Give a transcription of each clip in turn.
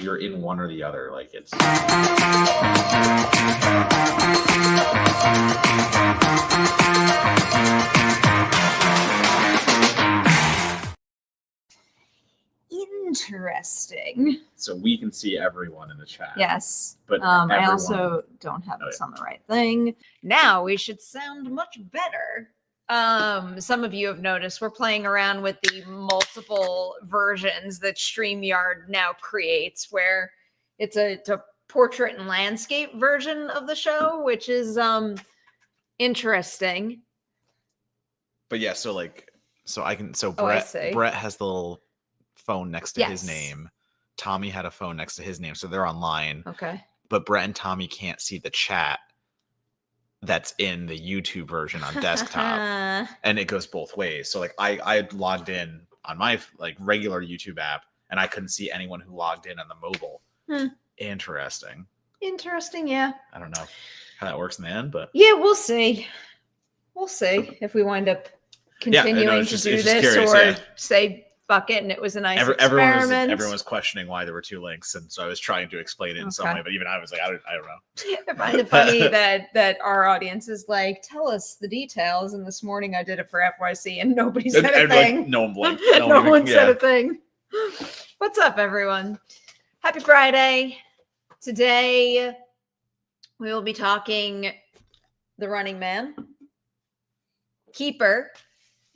you're in one or the other. Like it's. Interesting. So we can see everyone in the chat. Yes. But I also don't have this on the right thing. Now we should sound much better. Some of you have noticed we're playing around with the multiple versions that StreamYard now creates, where it's a portrait and landscape version of the show, which is interesting. But yeah, so Brett has the little phone next to his name. Tommy had a phone next to his name, so they're online. Okay. But Brett and Tommy can't see the chat that's in the YouTube version on desktop. And it goes both ways. So like I logged in on my like regular YouTube app and I couldn't see anyone who logged in on the mobile. Interesting, yeah. I don't know how that works in the end, but yeah, we'll see if we wind up continuing to do this or say fuck it and it was a nice experiment. Everyone was questioning why there were two links, and so I was trying to explain it in some way, but even I was like, I don't know. I find it funny that our audience is like, tell us the details, and this morning I did it for FYC and nobody said a thing. Like, no one blinked. No one said a thing. What's up, everyone? Happy Friday. Today we will be talking The Running Man, Keeper,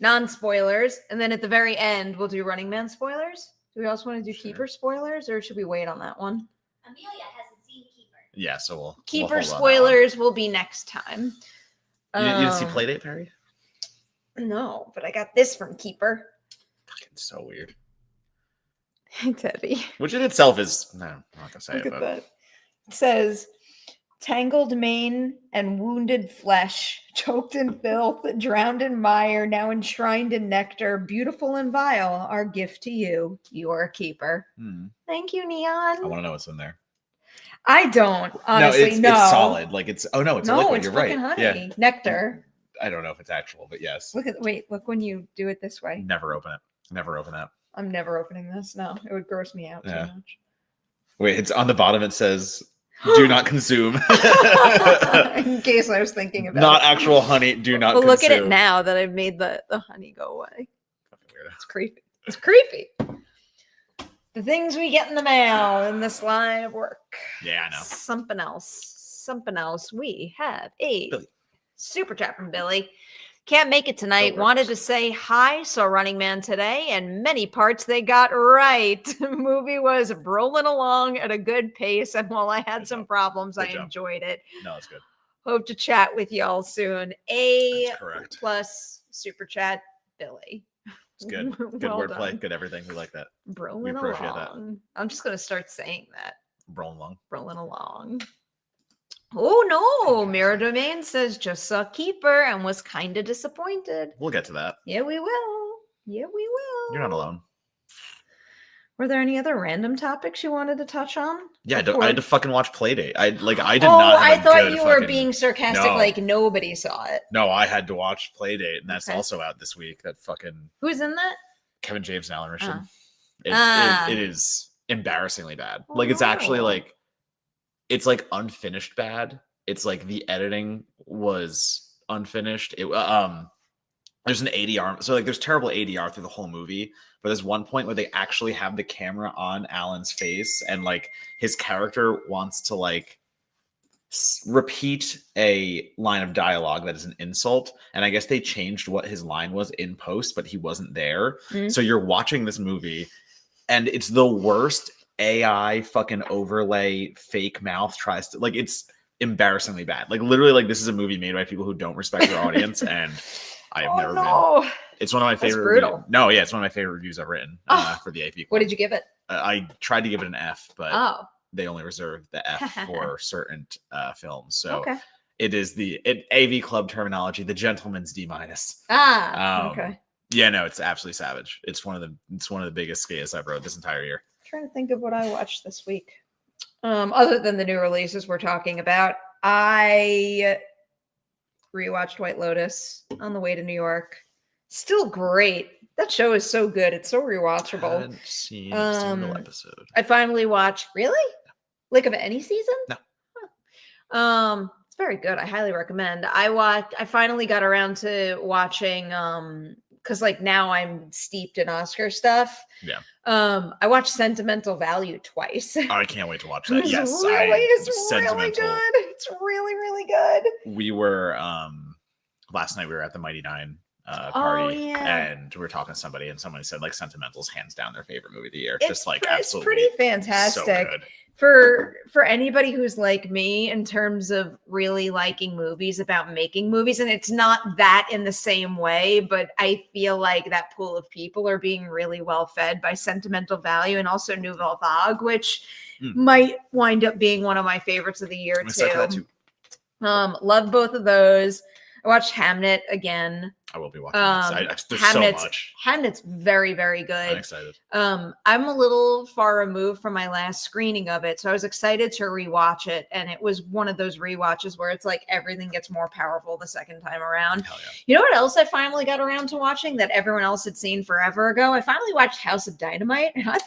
non-spoilers, and then at the very end we'll do Running Man spoilers. Do we also want to do Keeper spoilers, or should we wait on that one? Amelia hasn't seen Keeper. Yeah, so we'll Keeper spoilers will be next time. You didn't see Playdate, Perri? No, but I got this from Keeper. Fucking so weird. It's heavy. Which in itself is, no, I'm not gonna say Look it. At that. It says, tangled mane and wounded flesh, choked in filth, drowned in mire, now enshrined in nectar, beautiful and vile, our gift to you, your keeper. Thank you, Neon. I want to know what's in there. I don't, honestly, no. It's solid. Like it's, oh no, it's a liquid. You're right. Honey. Yeah. Nectar. I don't know if it's actual, but yes. Look when you do it this way. Never open it. Never open that. I'm never opening this. No, it would gross me out too much. Wait, it's on the bottom. It says, do not consume. In case I was thinking about not actual honey. Do not consume. Look at it now that I've made the honey go away. It's creepy. It's creepy. The things we get in the mail in this line of work. Yeah, I know. Something else. We have a super chat from Billy. Can't make it tonight. Wanted to say hi. Saw Running Man today, and many parts they got right. The movie was rolling along at a good pace, and while I had some problems, I enjoyed it. No, it's good. Hope to chat with y'all soon. Plus super chat, Billy. It's good. Good wordplay. Good everything. We like that. Rolling we appreciate along. That. I'm just gonna start saying that. Rolling along. Oh no, Mirror Domain says just saw Keeper and was kind of disappointed. We'll get to that. Yeah, we will. You're not alone. Were there any other random topics you wanted to touch on? Yeah, I had to fucking watch Playdate. I did not. I thought you were being sarcastic, like nobody saw it. No, I had to watch Playdate, and that's also out this week. That fucking who's in that? Kevin James and Alan Richardson. It is embarrassingly bad. It's actually like. It's like unfinished bad. It's like the editing was unfinished. There's an ADR. So like there's terrible ADR through the whole movie. But there's one point where they actually have the camera on Alan's face and like his character wants to like repeat a line of dialogue that is an insult. And I guess they changed what his line was in post, but he wasn't there. So you're watching this movie and it's the worst AI fucking overlay fake mouth tries to like it's embarrassingly bad. Like literally like this is a movie made by people who don't respect their audience and I have never been. It's one of my favorite it's one of my favorite reviews I've written for the AP Club. What did you give it? I tried to give it an F, but they only reserved the F for certain films. So it is the AV Club terminology, the gentleman's D-. Okay. Yeah, no, it's absolutely savage. It's one of the biggest skates I've wrote this entire year. Trying to think of what I watched this week. Other than the new releases we're talking about, I rewatched White Lotus on the way to New York. Still great, That show is so good. It's so I rewatchable. haven't seen a single episode. I finally watched. Really? Like of any season? No. Huh. It's very good. I highly recommend. I finally got around to watching. Because like now I'm steeped in Oscar stuff. Yeah. I watched Sentimental Value twice. Oh, I can't wait to watch that. It's Yes, it's really good. It's really, really good. We were last night we were at the Mighty Nine party, yeah. and we were talking to somebody, and somebody said like Sentimental's hands down their favorite movie of the year. It's Just like it's absolutely pretty fantastic. So good. For anybody who's like me in terms of really liking movies about making movies, and it's not that in the same way, but I feel like that pool of people are being really well fed by Sentimental Value and also Nouvelle Vague, which might wind up being one of my favorites of the year too. Love both of those. I watched Hamnet again. I will be watching this. There's so much. Hamnet's very, very good. I'm excited. I'm a little far removed from my last screening of it, so I was excited to rewatch it. And it was one of those rewatches where it's like everything gets more powerful the second time around. Hell yeah. You know what else I finally got around to watching that everyone else had seen forever ago? I finally watched House of Dynamite, and I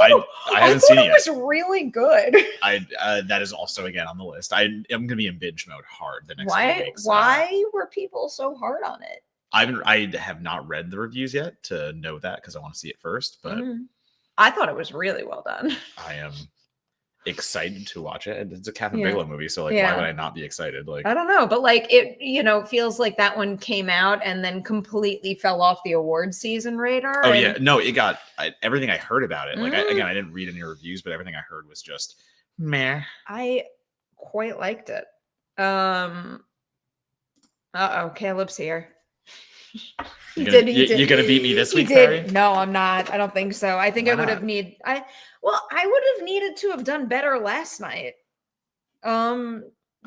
haven't seen it yet. It was really good. That is also again on the list. I'm gonna be in binge mode hard the next few weeks. Why were people so hard on it? I have not read the reviews yet to know that because I want to see it first. But I thought it was really well done. I am excited to watch it. It's a Catherine Bigelow movie, so like, why would I not be excited? Like, I don't know, but like it, feels like that one came out and then completely fell off the award season radar. Oh yeah, no, it got everything I heard about it. Like, I didn't read any reviews, but everything I heard was just meh. I quite liked it. Caleb's here. You're gonna beat me this week, Perri? No, I'm not. I don't think so. I think I would have needed. I would have needed to have done better last night. I'm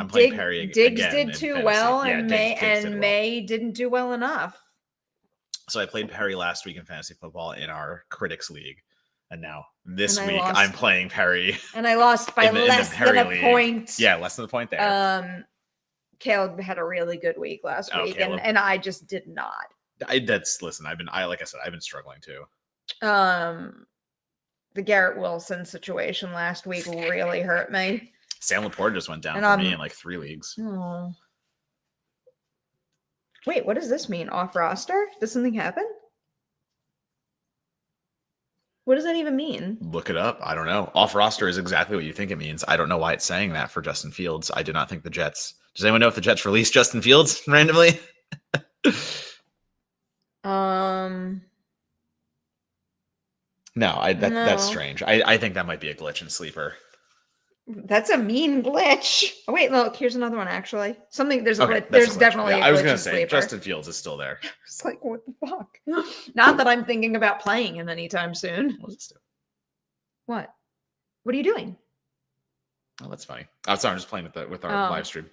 playing Perri again. Diggs did too well, and Diggs May didn't do well enough. So I played Perri last week in fantasy football in our critics league, and now this week I'm playing Perri. And I lost by less than a point. Yeah, less than a point there. Caleb had a really good week last week, and I just did not. Like I said, I've been struggling too. The Garrett Wilson situation last week really hurt me. Sam Laporte just went down for me in like 3 leagues. Oh. Wait, what does this mean? Off roster? Did something happen? What does that even mean? Look it up. I don't know. Off roster is exactly what you think it means. I don't know why it's saying that for Justin Fields. I do not think the Jets. Does anyone know if the Jets released Justin Fields randomly? No, that's strange. I think that might be a glitch in Sleeper. That's a mean glitch. Oh, wait, look, here's another one actually. There's a glitch. There's definitely a glitch. I was gonna say Sleeper. Justin Fields is still there. It's like, what the fuck? Not that I'm thinking about playing him anytime soon. What? What are you doing? Oh, that's funny. I'm sorry, I'm just playing with our live stream.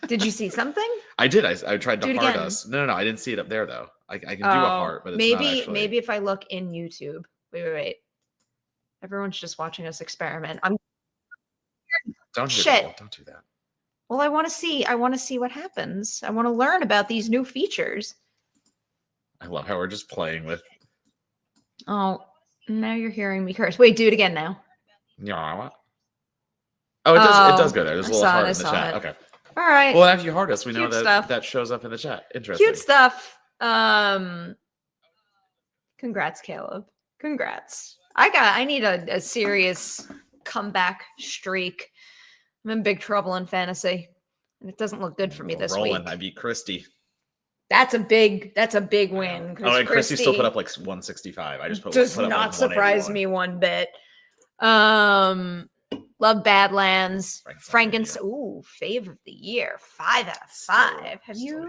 Did you see something? I did. I tried to heart us. No, I didn't see it up there though. I can do a heart, but it's not actually... maybe if I look in YouTube. Wait. Everyone's just watching us experiment. Don't do that. Well, I want to see what happens. I want to learn about these new features. I love how we're just playing with. Oh, now you're hearing me curse. Wait, do it again now. Yeah. Oh, it does go there. There's a little heart in the chat. Okay. All right. Well, after you heart us, we know that that shows up in the chat. Interesting. Cute stuff. Congrats, Caleb. Congrats. I need a serious comeback streak. I'm in big trouble in fantasy, and it doesn't look good for me this week. I beat Christy. That's a big win. Oh, and Christy still put up like 165. I just does not surprise me one bit. Love Badlands. Frankenstein. Ooh, fave of the year. 5 out of 5. Have you?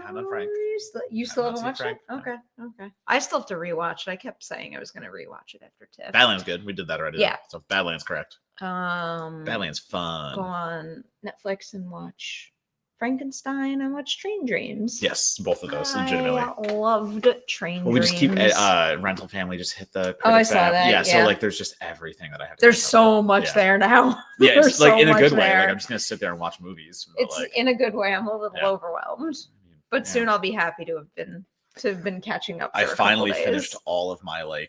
You still haven't watched it? Okay. I still have to rewatch it. I kept saying I was going to rewatch it after TIFF. Badlands good. We did that already. Yeah. So Badlands correct. Badlands fun. Go on Netflix and watch Frankenstein and watch Train Dreams. Yes, both of those legitimately. I loved Train Dreams. We just keep Rental Family just hit the. I saw that. Yeah, so like there's just everything that I have. There's so much there now. Yeah, it's like in a good way. Like I'm just gonna sit there and watch movies. It's in a good way. I'm a little overwhelmed, but soon I'll be happy to have been to have been catching up. I finally finished all of my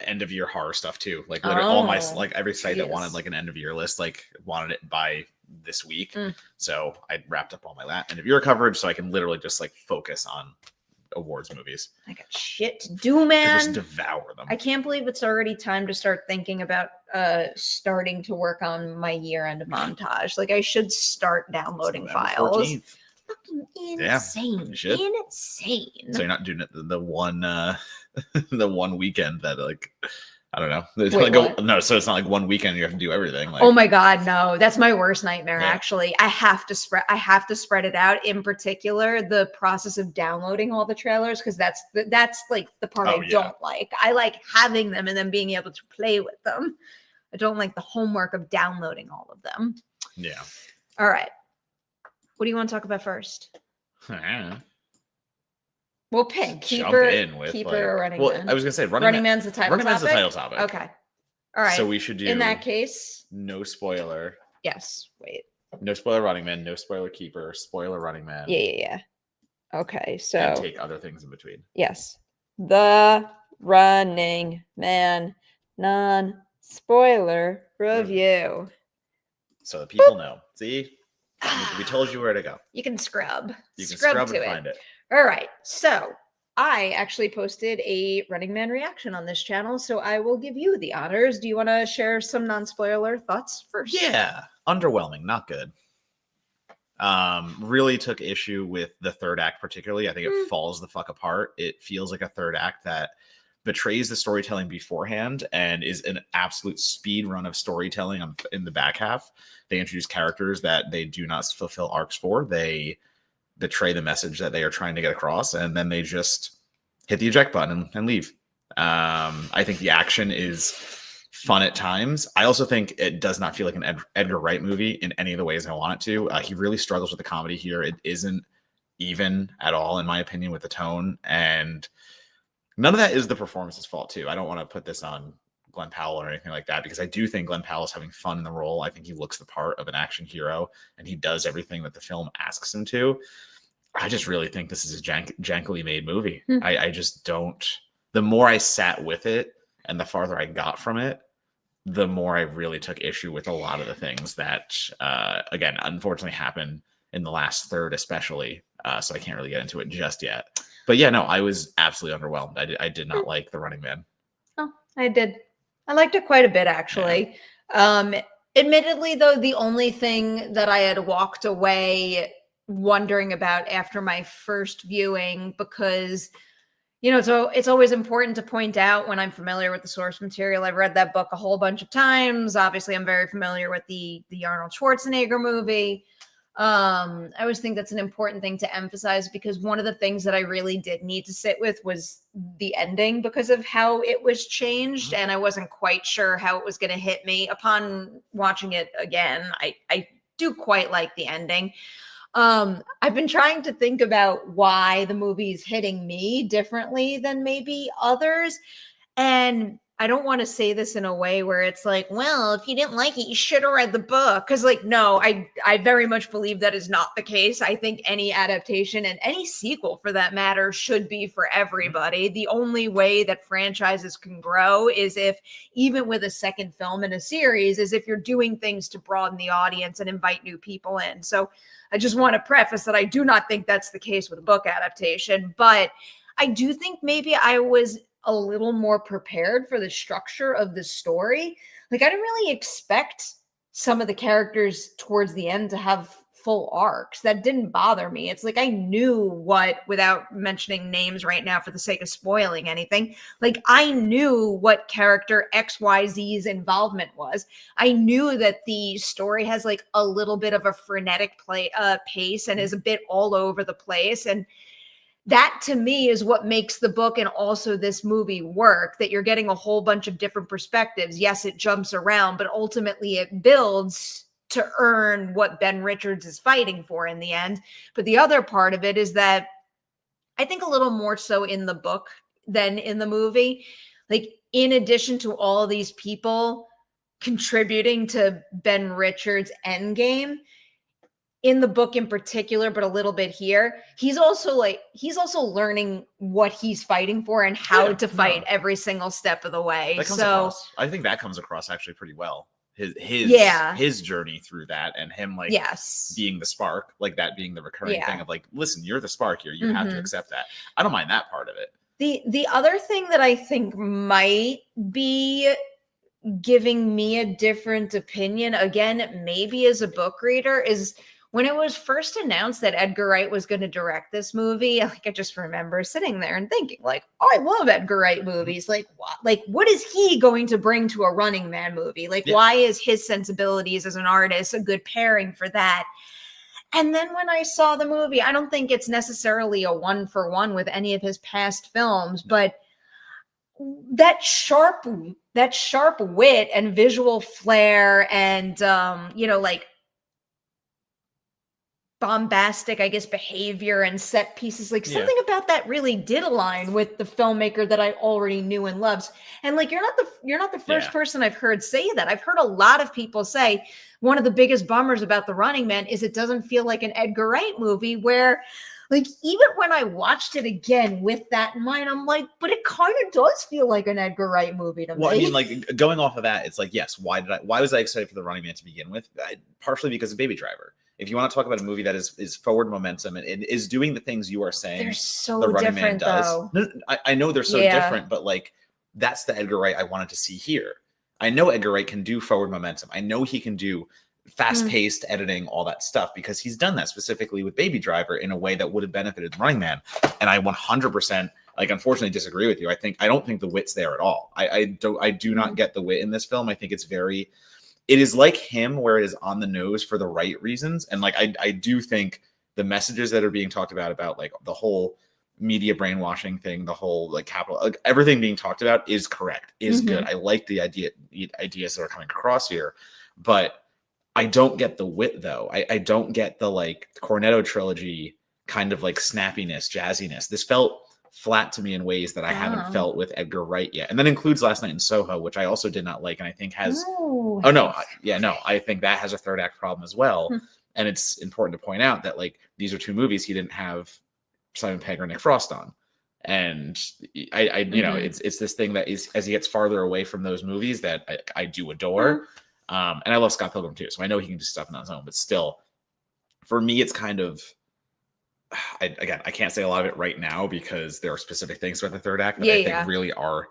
end of year horror stuff too. Like literally all my every site that wanted like an end of year list wanted it by this week. So I wrapped up all my end of year coverage so I can literally just focus on awards movies. I got shit to do, man. Just devour them. I can't believe it's already time to start thinking about starting to work on my year-end montage. I should start downloading files. 14th. Fucking insane. Yeah, insane. So you're not doing it the one the one weekend that I don't know. No, so it's not like one weekend you have to do everything. Oh my God, no. That's my worst nightmare, actually. I have to spread it out. In particular, the process of downloading all the trailers, because that's the part I don't like. I like having them and then being able to play with them. I don't like the homework of downloading all of them. Yeah. All right. What do you want to talk about first? We'll pick keeper or running man. I was gonna say running man's the title topic. Man's the title topic. Okay. All right. So we should do, in that case, no spoiler. Yes. Wait. No spoiler running man, no spoiler keeper, spoiler running man. Yeah. Okay. So and take other things in between. Yes. The running man non-spoiler review. So the people know. See? We told you where to go. You can scrub. You can scrub to and find it. All right. So I actually posted a Running Man reaction on this channel, so I will give you the honors. Do you want to share some non-spoiler thoughts first? Yeah. Underwhelming. Not good. Really took issue with the third act particularly. I think it falls the fuck apart. It feels like a third act that betrays the storytelling beforehand and is an absolute speed run of storytelling in the back half. They introduce characters that they do not fulfill arcs for. They betray the message that they are trying to get across, and then they just hit the eject button and leave. I think the action is fun at times. I also think it does not feel like an Edgar Wright movie in any of the ways I want it to. He really struggles with the comedy here. It isn't even at all, in my opinion, with the tone, and none of that is the performance's fault too. I don't want to put this on Glen Powell or anything like that, because I do think Glen Powell is having fun in the role. I think he looks the part of an action hero and he does everything that the film asks him to. I just really think this is a jankily made movie. I just don't. The more I sat with it and the farther I got from it, the more I really took issue with a lot of the things that, again, unfortunately happened in the last third, especially. So I can't really get into it just yet. But yeah, no, I was absolutely underwhelmed. I did not like The Running Man. Oh, I did. I liked it quite a bit, actually. Yeah. Admittedly, though, the only thing that I had walked away wondering about after my first viewing, because, so it's always important to point out when I'm familiar with the source material. I've read that book a whole bunch of times. Obviously, I'm very familiar with the Arnold Schwarzenegger movie. I always think that's an important thing to emphasize, because one of the things that I really did need to sit with was the ending, because of how it was changed, and I wasn't quite sure how it was going to hit me. Upon watching it again, I do quite like the ending. I've been trying to think about why the movie's hitting me differently than maybe others, and I don't want to say this in a way where it's like, well, if you didn't like it, you should have read the book. Because, no, I very much believe that is not the case. I think any adaptation and any sequel, for that matter, should be for everybody. The only way that franchises can grow is if, even with a second film in a series, is if you're doing things to broaden the audience and invite new people in. So I just want to preface that I do not think that's the case with a book adaptation. But I do think maybe I was a little more prepared for the structure of the story. I didn't really expect some of the characters towards the end to have full arcs. That didn't bother me. It's I knew what, without mentioning names right now for the sake of spoiling anything, I knew what character XYZ's involvement was. I knew that the story has a little bit of a frenetic pace and is a bit all over the place. And that, to me, is what makes the book and also this movie work, that you're getting a whole bunch of different perspectives. Yes, it jumps around, but ultimately it builds to earn what Ben Richards is fighting for in the end. But the other part of it is that I think a little more so in the book than in the movie, in addition to all these people contributing to Ben Richards' endgame, in the book in particular, but a little bit here, he's also learning what he's fighting for and how to fight every single step of the way. That comes across. I think that comes across actually pretty well. His journey through that, and him like being the spark, like that being the recurring thing of like, listen, you're the spark here. You have to accept that. I don't mind that part of it. The other thing that I think might be giving me a different opinion, again, maybe as a book reader, is when it was first announced that Edgar Wright was going to direct this movie. Like, I just remember sitting there and thinking, like, oh, I love Edgar Wright movies. Like, what is he going to bring to a Running Man movie? Like, why is his sensibilities as an artist a good pairing for that? And then when I saw the movie, I don't think it's necessarily a 1-for-1 with any of his past films, but that sharp wit and visual flair and, like, bombastic, I guess, behavior and set pieces, like something about that really did align with the filmmaker that I already knew and loved. And like, you're not the first person I've heard say that. I've heard a lot of people say one of the biggest bummers about The Running Man is it doesn't feel like an Edgar Wright movie, where like, even when I watched it again with that in mind, I'm like, but it kind of does feel like an Edgar Wright movie to me. Well, I mean, like, going off of that, it's like, yes, why was I excited for The Running Man to begin with? Partially because of Baby Driver. If you want to talk about a movie that is forward momentum and is doing the things you are saying, they're so The Running Man different, does. though. No, I know they're so different, but like, that's the Edgar Wright I wanted to see here. I know Edgar Wright can do forward momentum. I know he can do fast-paced editing, all that stuff, because he's done that specifically with Baby Driver in a way that would have benefited The Running Man. And I 100%, like, unfortunately disagree with you. I don't think the wit's there at all. I do not get the wit in this film. I think it is like him, where it is on the nose for the right reasons. And like, I do think the messages that are being talked about like the whole media brainwashing thing, the whole like capital, like everything being talked about is correct, is good. I like the ideas that are coming across here, but I don't get the wit though. I don't get the like Cornetto trilogy kind of like snappiness, jazziness. This felt flat to me in ways that I haven't felt with Edgar Wright yet. And that includes Last Night in Soho, which I also did not like, and I think has I think that has a third act problem as well. And it's important to point out that like these are two movies he didn't have Simon Pegg or Nick Frost on. And I you know, it's this thing that is, as he gets farther away from those movies, that I do adore. And I love Scott Pilgrim too, so I know he can do stuff on his own, but still, for me, it's kind of, I can't say a lot of it right now because there are specific things about the third act that I think really are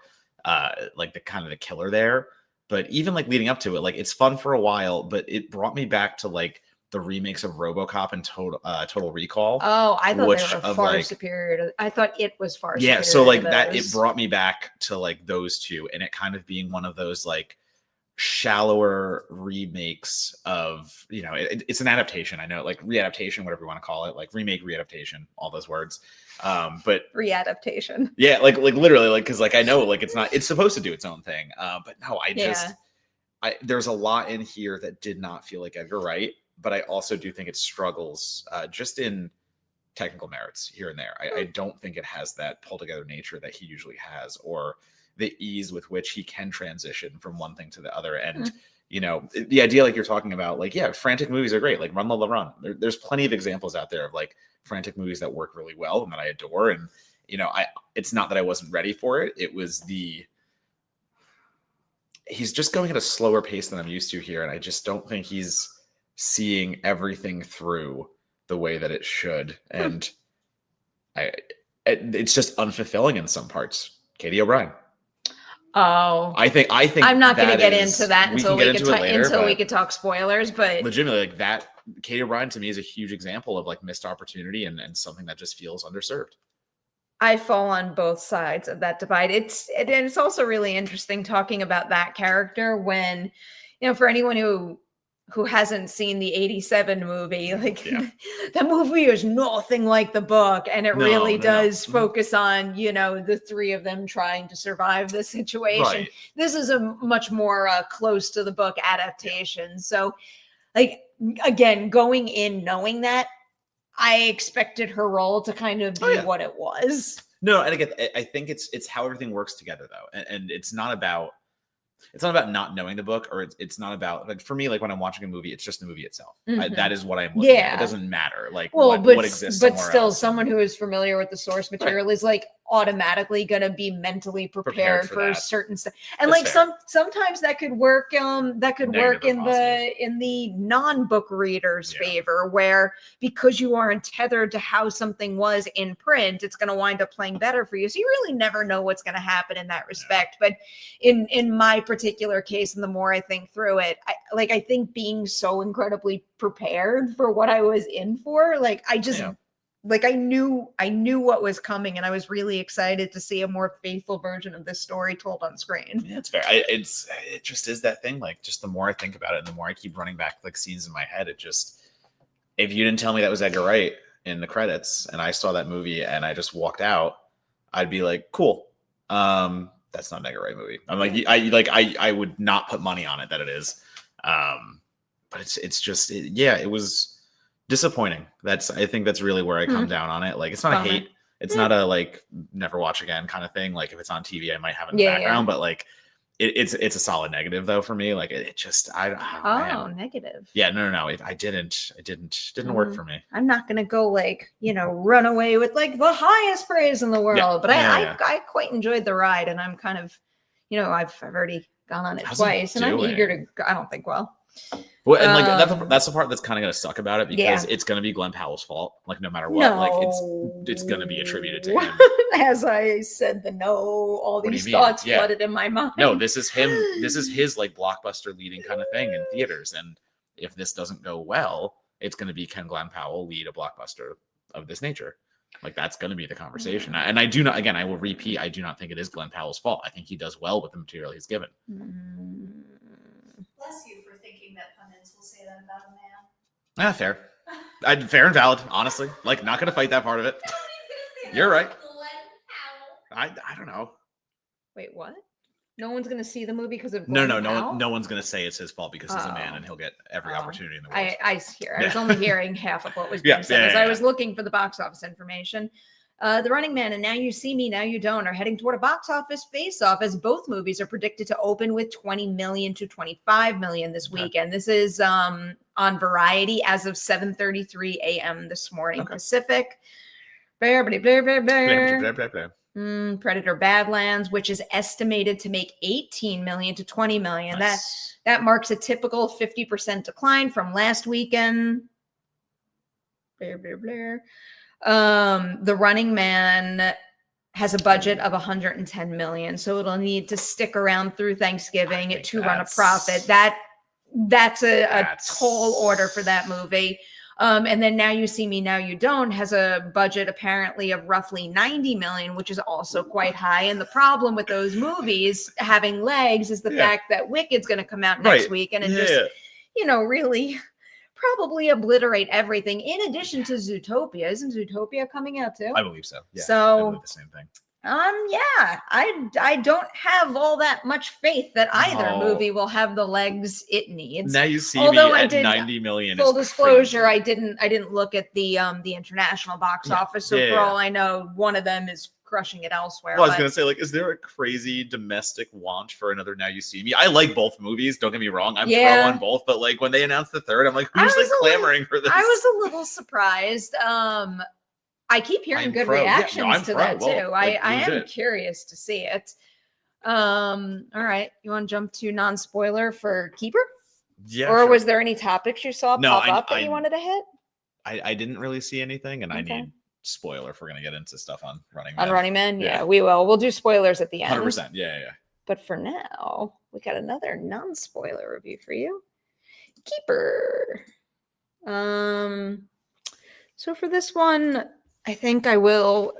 like the kind of the killer there. But even like leading up to it, like it's fun for a while, but it brought me back to like the remakes of RoboCop and Total Recall. Oh, I thought they were far superior to. I thought it was far. Yeah, so like that, it brought me back to like those two, and it kind of being one of those like shallower remakes of, you know, it's an adaptation. I know, like readaptation, whatever you want to call it, like remake, readaptation, all those words. But readaptation. Yeah, like literally, like, because like I know, like it's supposed to do its own thing. But no, there's a lot in here that did not feel like Edgar Wright, but I also do think it struggles just in technical merits here and there. I don't think it has that pull together nature that he usually has, or the ease with which he can transition from one thing to the other. And, you know, the idea, like you're talking about, like, yeah, frantic movies are great. Like Run Lola Run. There's plenty of examples out there of like frantic movies that work really well and that I adore. And, you know, it's not that I wasn't ready for it. It was he's just going at a slower pace than I'm used to here. And I just don't think he's seeing everything through the way that it should. And it's just unfulfilling in some parts. Katie O'Brien. Oh, I think I'm not going to get into that until we could talk spoilers, but legitimately, like that, Katie O'Brien to me is a huge example of like missed opportunity and something that just feels underserved. I fall on both sides of that divide. It's also really interesting talking about that character when, you know, for anyone who hasn't seen the 87 movie, like that movie is nothing like the book. And it really does focus on, you know, the three of them trying to survive the situation. Right. This is a much more close to the book adaptation. So like, again, going in, knowing that, I expected her role to kind of be what it was. No, and again, I think it's how everything works together though. And it's not about it's not about not knowing the book, or it's not about, like, for me, like when I'm watching a movie, it's just the movie itself. That is what I'm looking at. It doesn't matter like what exists but somewhere still else. someone who is familiar with the source material is like automatically going to be mentally prepared for certain stuff. And That's like fair. sometimes that could work Negative work or in positive. the non-book reader's Yeah. favor, where because you aren't tethered to how something was in print, it's going to wind up playing better for you. So you really never know what's going to happen in that respect. But in my particular case, and the more I think through it, I think being so incredibly prepared for what I was in for, like I just like I knew what was coming, and I was really excited to see a more faithful version of this story told on screen. Yeah, it's fair. It just is that thing. Like, just the more I think about it, and the more I keep running back like scenes in my head, it just, if you didn't tell me that was Edgar Wright in the credits, and I saw that movie and I just walked out, I'd be like, cool. That's not an Edgar Wright movie. I'm like, I would not put money on it that it is. But it's just, it was disappointing. I think that's really where I come down on it. Like, it's not a hate. It's not a like never watch again kind of thing. Like, if it's on TV, I might have it in the background, but like it's a solid negative though for me. Like, it just, Negative. Yeah, no. It didn't work for me. I'm not gonna go like, run away with like the highest praise in the world, but I quite enjoyed the ride, and I'm kind of, I've already gone on it twice, and I'm eager to. I don't think well. Well, and like that's the part that's kind of gonna suck about it, because it's gonna be Glen Powell's fault. Like, no matter what, like it's gonna be attributed to him. As I said, all these thoughts flooded in my mind. No, this is him. This is his like blockbuster leading kind of thing in theaters, and if this doesn't go well, it's gonna be, can Glen Powell lead a blockbuster of this nature? Like, that's going to be the conversation. And I do not, again, I will repeat, I do not think it is Glen Powell's fault. I think he does well with the material he's given. Bless you for thinking that pundits will say that about a man. Fair. Fair and valid, honestly. Like, not going to fight that part of it. You're right. I don't know. Wait, what? No one's going to see the movie because of no one's going to say it's his fault because he's a man and he'll get every opportunity in the world. I was only hearing half of what was being said as I was looking for the box office information. The Running Man and Now You See Me, Now You Don't are heading toward a box office face-off, as both movies are predicted to open with 20 million to 25 million this weekend. This is on Variety as of 7:33 a.m. this morning Pacific. Predator Badlands, which is estimated to make 18 million to 20 million. Nice. That marks a typical 50% decline from last weekend. The Running Man has a budget of 110 million, so it'll need to stick around through Thanksgiving to run a profit. That's a tall order for that movie. And then Now You See Me, Now You Don't has a budget apparently of roughly 90 million, which is also quite high. And the problem with those movies having legs is the fact that Wicked's going to come out next week, and it just, really probably obliterate everything. In addition to Zootopia, isn't Zootopia coming out too? I believe so. Yeah, so I believe the same thing. I don't have all that much faith that either movie will have the legs it needs. Now You See Me at 90 million. Full disclosure, I didn't look at the international box office, so for all I know, one of them is crushing it elsewhere. Well, I was gonna say, like, is there a crazy domestic want for another Now You See Me? I like both movies. Don't get me wrong. I'm pro on both, but like when they announced the third, I'm like, who's like clamoring for this? I was a little surprised. I keep hearing good reactions to that too. I am curious to see it. All right. You want to jump to non-spoiler for Keeper? Yeah. Or was there any topics you saw pop up that you wanted to hit? I didn't really see anything, and I need spoiler if we're gonna get into stuff on Running Man. On Running Man? Yeah, we will. We'll do spoilers at the end. 100%. Yeah. But for now, we got another non-spoiler review for you. Keeper. So for this one, I think I will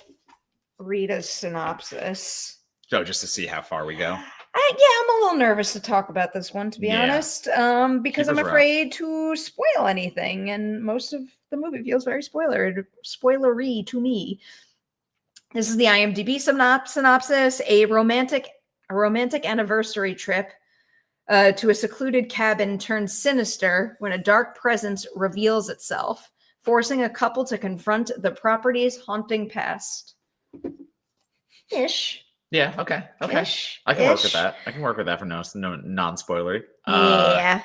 read a synopsis. So just to see how far we go. I'm a little nervous to talk about this one, to be honest, because I'm afraid to spoil anything, and most of the movie feels very spoilery to me. This is the IMDb synopsis: a romantic anniversary trip to a secluded cabin turns sinister when a dark presence reveals itself, forcing a couple to confront the property's haunting past. Ish. Yeah. Okay. Okay. Ish, I can work with ish. that. I can work with that for no non-spoilery. Yeah.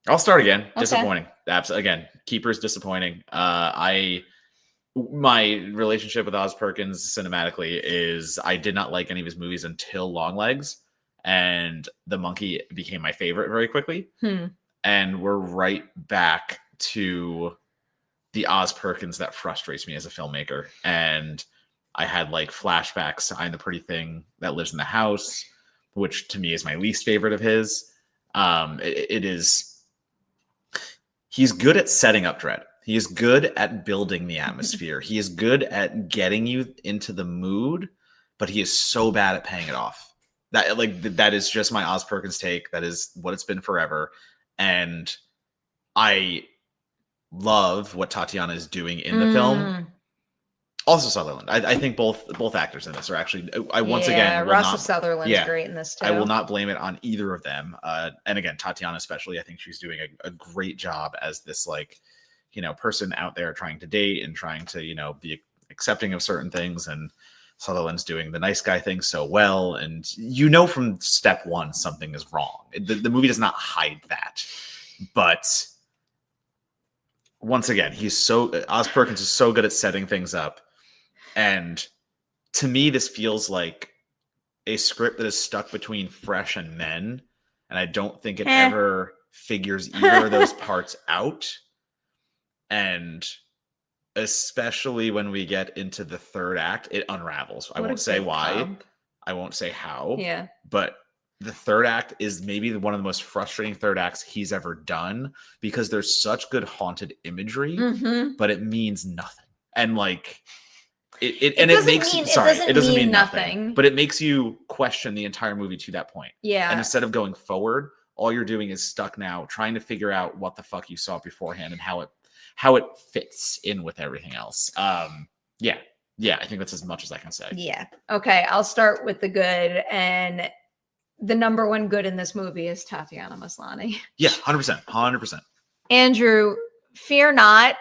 I'll start again. Okay. Disappointing. Again, Keeper's disappointing. My relationship with Oz Perkins cinematically is I did not like any of his movies until Longlegs, and The Monkey became my favorite very quickly. And we're right back to the Oz Perkins that frustrates me as a filmmaker. And I had like flashbacks to I'm the Pretty Thing That Lives in the House, which to me is my least favorite of his. It is. He's good at setting up dread. He is good at building the atmosphere. He is good at getting you into the mood, but he is so bad at paying it off. That is just my Oz Perkins take. That is what it's been forever. And I love what Tatiana is doing in the film. Also Sutherland. I think both actors in this are actually. Once again, Russell Sutherland's great in this too. I will not blame it on either of them. And again, Tatiana especially. I think she's doing a great job as this person out there trying to date and trying to be accepting of certain things. And Sutherland's doing the nice guy thing so well. And from step one something is wrong. The movie does not hide that, but. Once again, Oz Perkins is so good at setting things up. And to me, this feels like a script that is stuck between Fresh and Men. And I don't think it ever figures either of those parts out. And especially when we get into the third act, it unravels. I won't say why. I won't say how. Yeah. But the third act is maybe one of the most frustrating third acts he's ever done because there's such good haunted imagery, but it means nothing. And it doesn't mean nothing, but it makes you question the entire movie to that point. Yeah. And instead of going forward, all you're doing is stuck now trying to figure out what the fuck you saw beforehand and how it fits in with everything else. Yeah, I think that's as much as I can say. Yeah. Okay. I'll start with the good, and the number one good in this movie is Tatiana Maslany. Yeah, 100%. Andrew, fear not.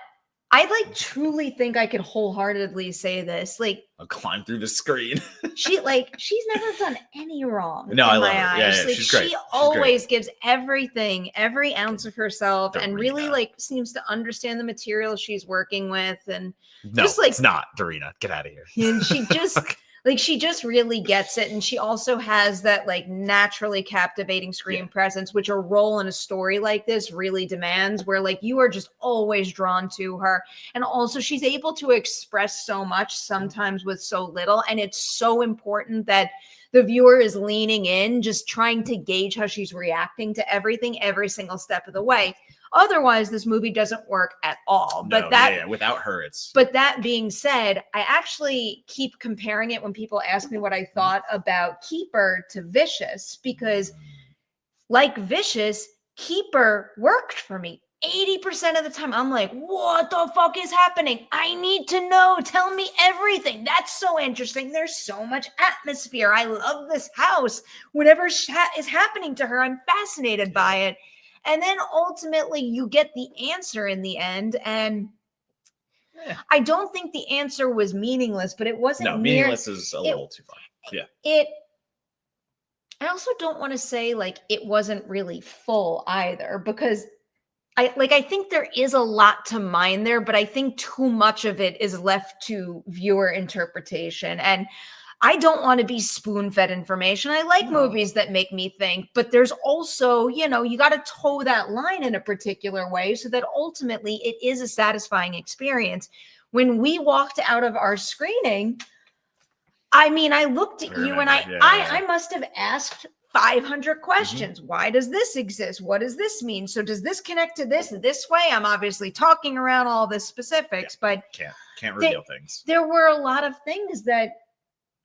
I truly think I could wholeheartedly say this. I'll climb through the screen. she's never done any wrong. No, I love her. Eyes. Yeah, she's great. She always gives everything, every ounce of herself, and really seems to understand the material she's working with. And it's not Darina. Get out of here. And she just she just really gets it. And she also has that naturally captivating screen presence, which a role in a story like this really demands, where you are just always drawn to her. And also she's able to express so much sometimes with so little. And it's so important that the viewer is leaning in, just trying to gauge how she's reacting to everything every single step of the way. Otherwise, this movie doesn't work at all. No, without her, it's. But that being said, I actually keep comparing it when people ask me what I thought about Keeper to Vicious, because like Vicious, Keeper worked for me. 80% of the time, I'm like, what the fuck is happening? I need to know. Tell me everything. That's so interesting. There's so much atmosphere. I love this house. Whatever is happening to her, I'm fascinated by it. And then ultimately you get the answer in the end. And I don't think the answer was meaningless, but it wasn't. No, meaningless is a little too far. Yeah. I also don't want to say it wasn't really full either, because I think there is a lot to mine there, but I think too much of it is left to viewer interpretation. And I don't want to be spoon-fed information. I like movies that make me think, but there's also, you got to toe that line in a particular way so that ultimately it is a satisfying experience. When we walked out of our screening, I looked at you and I must have asked 500 questions. Why does this exist? What does this mean? So does this connect to this way? I'm obviously talking around all the specifics, but can't reveal things. There were a lot of things that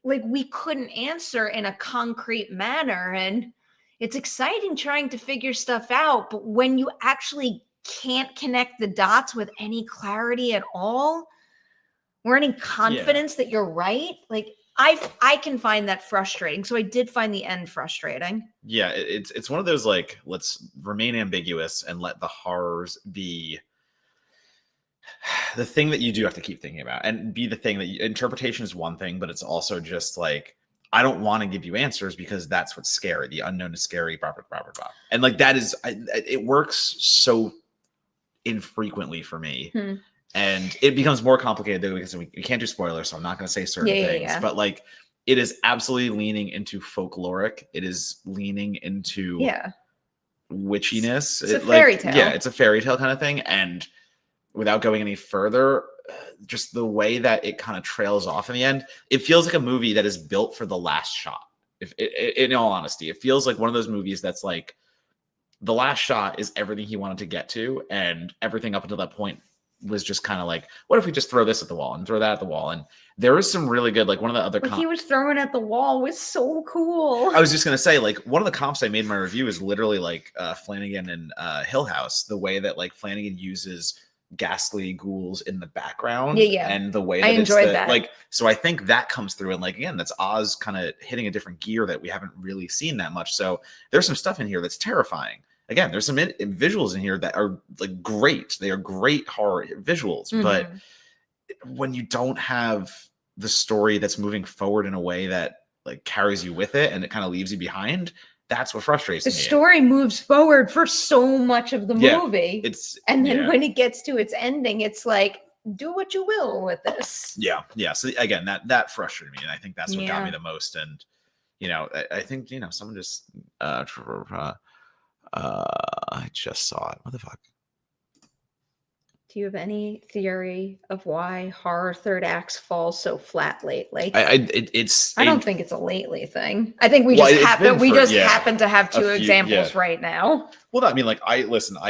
we couldn't answer in a concrete manner. And it's exciting trying to figure stuff out. But when you actually can't connect the dots with any clarity at all, or any confidence that you're right, I can find that frustrating. So I did find the end frustrating. Yeah, it's one of those let's remain ambiguous and let the horrors be the thing that you do have to keep thinking about, and be the thing that interpretation is one thing, but it's also just I don't want to give you answers because that's what's scary. The unknown is scary, blah, blah, blah, blah, blah. And like that is, it works so infrequently for me. And it becomes more complicated though, because we can't do spoilers, so I'm not going to say certain things. But like, it is absolutely leaning into folkloric. It is leaning into witchiness. It's a fairy tale. Yeah, it's a fairy tale kind of thing. And without going any further, just the way that it kind of trails off in the end, it feels like a movie that is built for the last shot. If in all honesty, it feels like one of those movies that's like the last shot is everything he wanted to get to, and everything up until that point was just kind of like, what if we just throw this at the wall and throw that at the wall? And there was some really good, like one of the other what he was throwing at the wall was so cool. I was just gonna say, like, one of the comps I made in my review is literally like Flanagan and Hill House, the way that like Flanagan uses ghastly ghouls in the background, and the way that I enjoyed that. Like, so I think that comes through, and like again, that's Oz kind of hitting a different gear that we haven't really seen that much. So there's some stuff in here that's terrifying. Again, there's some visuals in here that are like great. They are great horror visuals, but when you don't have the story that's moving forward in a way that like carries you with it and it kind of leaves you behind, that's what frustrates me. The story moves forward for so much of the movie. And then when it gets to its ending, it's like, do what you will with this. Yeah. So again, that frustrated me, and I think that's what got me the most. And I think someone just I just saw it. What the fuck? Do you have any theory of why horror third acts fall so flat lately? I don't think it's a lately thing. I think we just happen to have two examples right now. Well, I mean, like I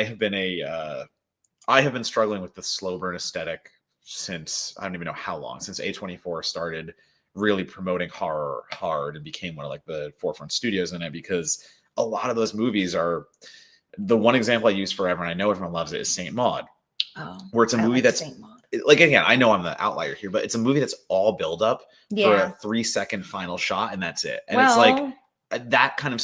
have been struggling with the slow burn aesthetic since I don't even know how long, since A24 started really promoting horror hard and became one of like the forefront studios in it, because a lot of those movies are, the one example I use forever, and I know everyone loves it, is Saint Maud. Where it's a movie that's like, again, I know I'm the outlier here, but it's a movie that's all build up for a 3-second final shot, and that's it. And it's like that kind of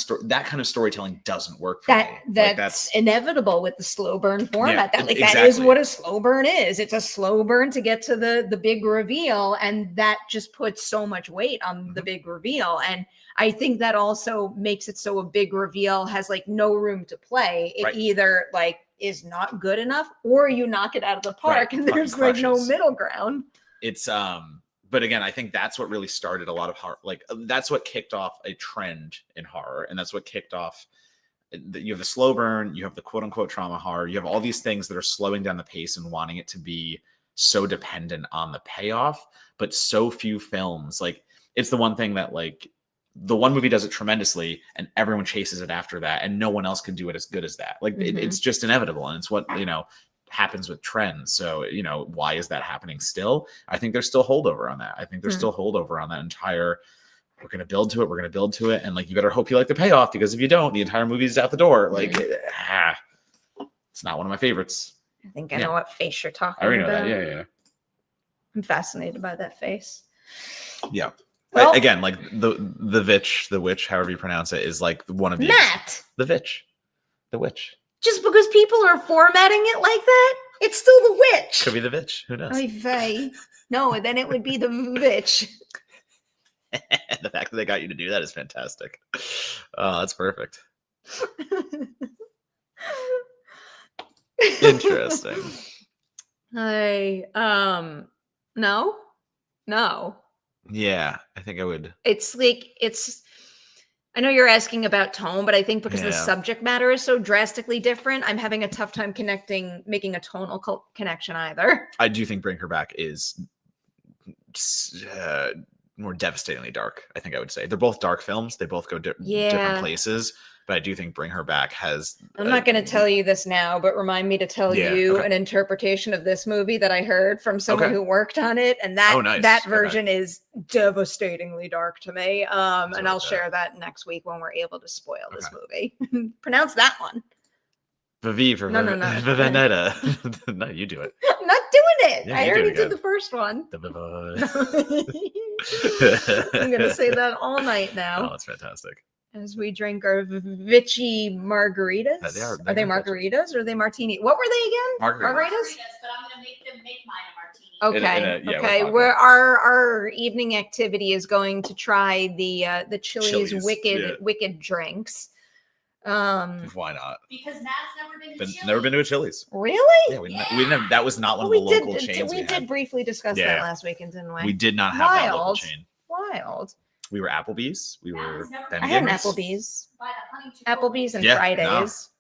storytelling doesn't work for me. That's inevitable with the slow burn format. That is what a slow burn is. It's a slow burn to get to the big reveal, and that just puts so much weight on the big reveal. And I think that also makes it so a big reveal has like no room to play. It either like is not good enough, or you knock it out of the park, and there's like no middle ground. It's but again, I think that's what really started a lot of horror. Like that's what kicked off a trend in horror, and that's what kicked off. You have the slow burn, you have the quote unquote trauma horror, you have all these things that are slowing down the pace and wanting it to be so dependent on the payoff, but so few films. Like it's the one thing that like the one movie does it tremendously, and everyone chases it after that, and no one else can do it as good as that. Like it's just inevitable, and it's what happens with trends. So why is that happening still? I think there's still holdover on that. I think there's still holdover on that entire, we're going to build to it, and like you better hope you like the payoff, because if you don't, the entire movie's out the door. Like it's not one of my favorites. I think I know what face you're talking about. I already know that. Yeah. I'm fascinated by that face. Yeah. Well, again, like the witch, however you pronounce it, is like one of the the witch. Just because people are formatting it like that, it's still the witch. Could be the witch. Who knows? No, then it would be the witch. The fact that they got you to do that is fantastic. Oh, that's perfect. Interesting. No. Yeah, I think I would. I know you're asking about tone, but I think because the subject matter is so drastically different, I'm having a tough time making a tonal connection either. I do think Bring Her Back is more devastatingly dark, I think I would say. They're both dark films. They both go different places. But I do think Bring Her Back has... I'm not going to tell you this now, but remind me to tell you an interpretation of this movie that I heard from someone who worked on it. And that version is devastatingly dark to me. And I'll share that next week when we're able to spoil this movie. Pronounce that one. Viva No. Vendetta. No, you do it. I'm not doing it. Yeah, I already did the first one. I'm going to say that all night now. Oh, that's fantastic. As we drink our Vichy margaritas. Are they margaritas or are they martini? What were they again? Margaritas. But I'm going to make them make mine a martini. Okay. Yeah, okay. with vodka. Where our evening activity is going to try the Chili's wicked drinks. Why not? Because Matt's never been to Chili's. Never been to a Chili's. Really? Yeah, we didn't. That was not one of the local chains. We did briefly discuss that last weekend, didn't we? We did not have that local chain. Wild. We were Applebee's. We were. I had an Applebee's. Applebee's and Fridays.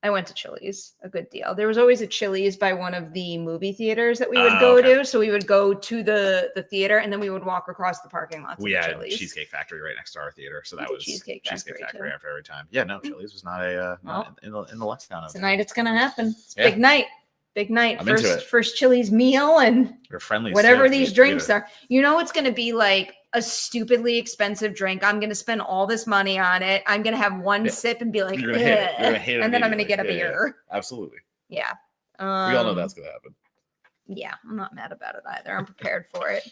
I went to Chili's a good deal. There was always a Chili's by one of the movie theaters that we would go to. So we would go to the theater and then we would walk across the parking lot. We had Cheesecake Factory right next to our theater. So that was Cheesecake Factory after every time. Yeah, no, Chili's was not in the lexicon. Tonight it's going to happen. It's big night. Big night. First Chili's meal and whatever these drinks are. You know, it's going to be like a stupidly expensive drink. I'm going to spend all this money on it. I'm going to have one sip and be like, you're gonna hit it and then I'm going to get a beer. Yeah. Absolutely. Yeah. We all know that's going to happen. Yeah. I'm not mad about it either. I'm prepared for it.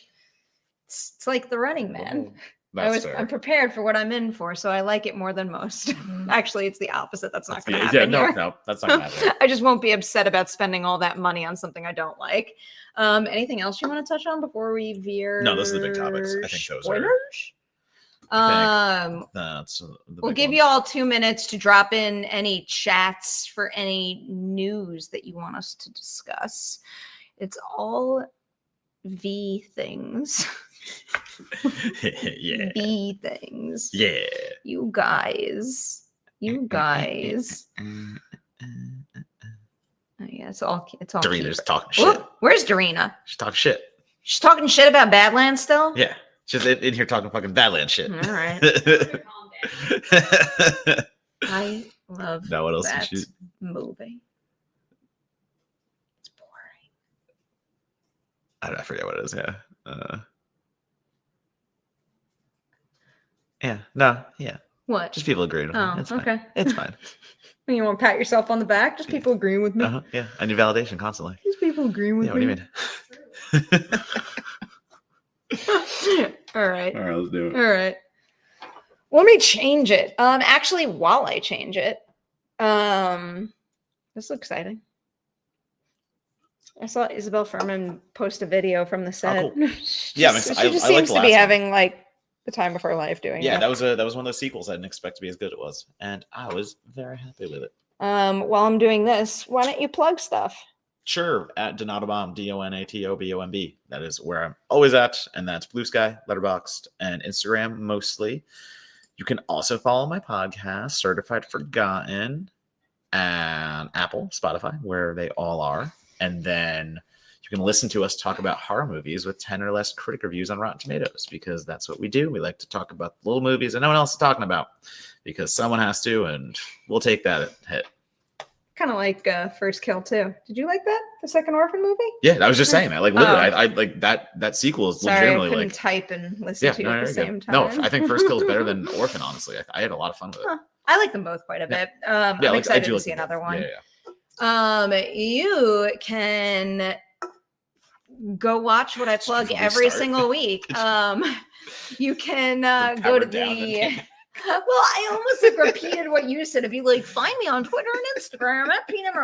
It's like the Running Man. I'm prepared for what I'm in for, so I like it more than most. Actually, it's the opposite. That's not going to happen. No, that's not going to happen. I just won't be upset about spending all that money on something I don't like. Anything else you want to touch on before we veer? No, those are the big topics. I think those are. We'll give you all 2 minutes to drop in any chats for any news that you want us to discuss. It's all V things. Yeah. B things. Yeah. You guys. Oh, yeah, it's all. Darina's talking shit. Whoop, where's Darina? She's talking shit. She's talking shit about Badlands still? Yeah. She's in here talking fucking Badlands shit. All right. I love now what else that is she... movie. It's boring. I forget what it is, yeah. Yeah. No, yeah. What? Just people agreeing with me. It's fine. Okay. It's fine. You want to pat yourself on the back? Just people agreeing with me. Yeah. I need validation constantly. Just people agreeing with me. What do you mean? All right. All right, let's do it. All right. Let me change it. Actually, while I change it, this looks exciting. I saw Isabel Furman post a video from the set. Oh, cool. She just seems to be having like the time of her life doing it. Yeah, that was one of those sequels I didn't expect to be as good as it was, and I was very happy with it. While I'm doing this, why don't you plug stuff? Sure, at Donatobomb, DONATOBOMB. That is where I'm always at, and that's Blue Sky, Letterboxd, and Instagram mostly. You can also follow my podcast, Certified Forgotten, and Apple, Spotify, where they all are. And then you can listen to us talk about horror movies with 10 or less critic reviews on Rotten Tomatoes, because that's what we do. We like to talk about little movies that no one else is talking about, because someone has to, and we'll take that hit. Kind of like First Kill too. Did you like that? The second Orphan movie? Yeah, I was just saying that. Like literally, I like that sequel is legitimately I couldn't like type and listen to you at the same time. No, I think First Kill is better than Orphan. Honestly, I had a lot of fun with it. I like them both quite a bit. I'm excited to see another one. You can go watch what I plug every single week. You can go to the. Well, I almost repeated what you said. If you like, find me on Twitter and Instagram at Peanut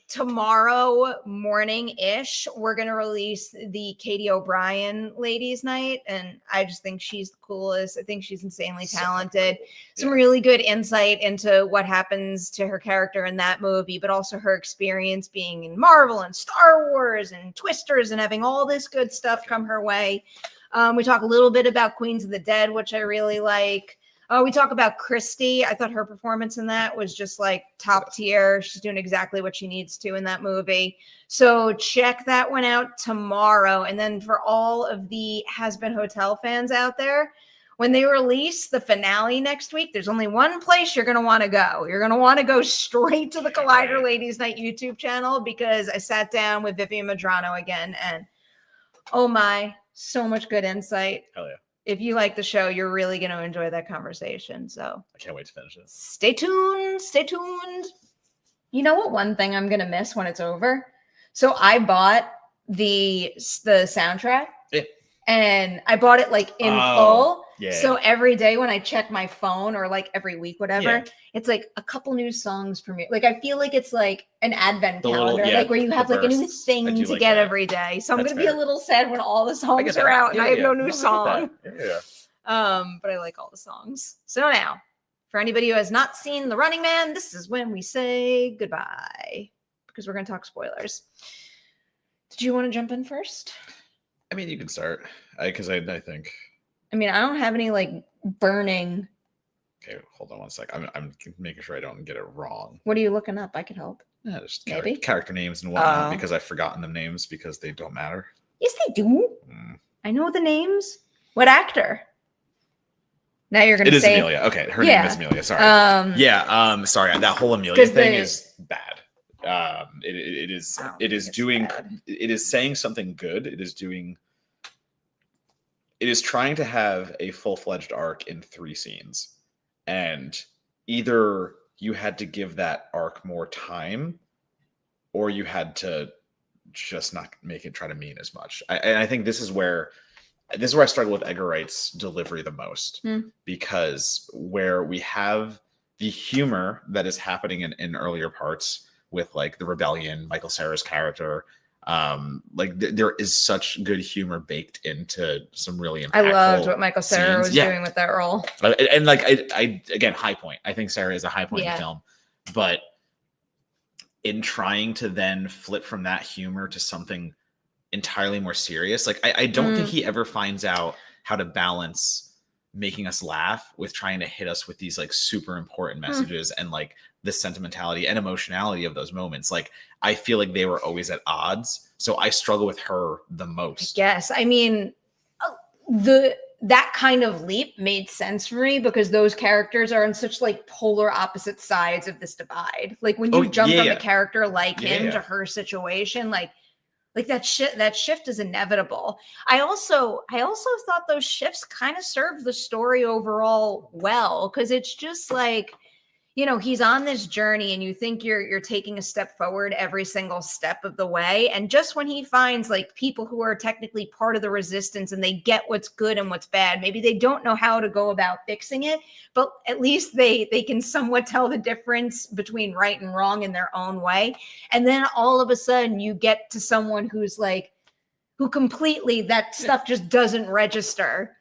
tomorrow morning-ish, we're going to release the Katie O'Brien Ladies Night. And I just think she's the coolest. I think she's insanely talented. Some really good insight into what happens to her character in that movie, but also her experience being in Marvel and Star Wars and Twisters and having all this good stuff come her way. We talk a little bit about Queens of the Dead, which I really like. We talk about Christy. I thought her performance in that was just like top tier. She's doing exactly what she needs to in that movie. So check that one out tomorrow. And then for all of the Has Been Hotel fans out there, when they release the finale next week, there's only one place you're going to want to go. You're going to want to go straight to the Collider Ladies Night YouTube channel, because I sat down with Vivian Madrano again, and oh my, so much good insight. Hell yeah. If you like the show, you're really going to enjoy that conversation. So I can't wait to finish it. Stay tuned. Stay tuned. You know what? One thing I'm going to miss when it's over. So I bought the soundtrack, and I bought it like in full. Yeah. So every day when I check my phone or like every week, whatever, Yeah. it's like a couple new songs premiere. Like I feel like it's like an advent The little- calendar, yeah, like where you have the like a new bursts. I thing do to like get that. every day. So I'm That's gonna be a fair. little sad when all the I songs get are that. out and I have no new I get song. that. Yeah. But I like all the songs. So now, for anybody who has not seen The Running Man, this is when we say goodbye because we're going to talk spoilers. Did you want to jump in first? I mean, you can start because I think. I mean, I don't have any like burning. Okay, hold on one sec. I'm making sure I don't get it wrong. What are you looking up? I can help. Yeah, just Maybe character names and whatnot Oh. because I've forgotten the names because they don't matter. Yes, they do. I know the names. What actor? Now you're going to say it is Amelia. Okay, her name is Amelia. Sorry. Sorry. That whole Amelia thing is bad. It is saying something good. It is trying to have a full-fledged arc in 3 scenes, and either you had to give that arc more time, or you had to just not make it try to mean as much. And I think this is where I struggle with Edgar Wright's delivery the most, because where we have the humor that is happening in earlier parts with like the rebellion, Michael Cera's character, there is such good humor baked into some really impactful I loved what Michael Cera was doing with that role. And like I again, high point. I think Cera is a high point in the film, but in trying to then flip from that humor to something entirely more serious, like I don't think he ever finds out how to balance making us laugh with trying to hit us with these like super important messages and like the sentimentality and emotionality of those moments. Like I feel like they were always at odds, so I struggle with her the most. Yes, I mean that kind of leap made sense for me because those characters are on such like polar opposite sides of this divide. Like when you jump from a character like him to her situation, like that shift is inevitable. I also thought those shifts kind of served the story overall well, because it's just like, you know, he's on this journey and you think you're taking a step forward every single step of the way, and just when he finds like people who are technically part of the resistance and they get what's good and what's bad, maybe they don't know how to go about fixing it, but at least they can somewhat tell the difference between right and wrong in their own way. And then all of a sudden you get to someone who's like, who completely, that stuff just doesn't register.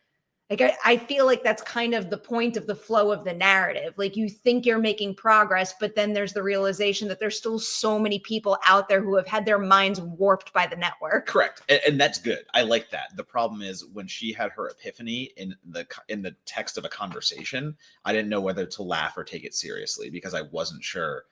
Like, I feel like that's kind of the point of the flow of the narrative. Like you think you're making progress, but then there's the realization that there's still so many people out there who have had their minds warped by the network. Correct. And that's good. I like that. The problem is when she had her epiphany in the text of a conversation, I didn't know whether to laugh or take it seriously because I wasn't sure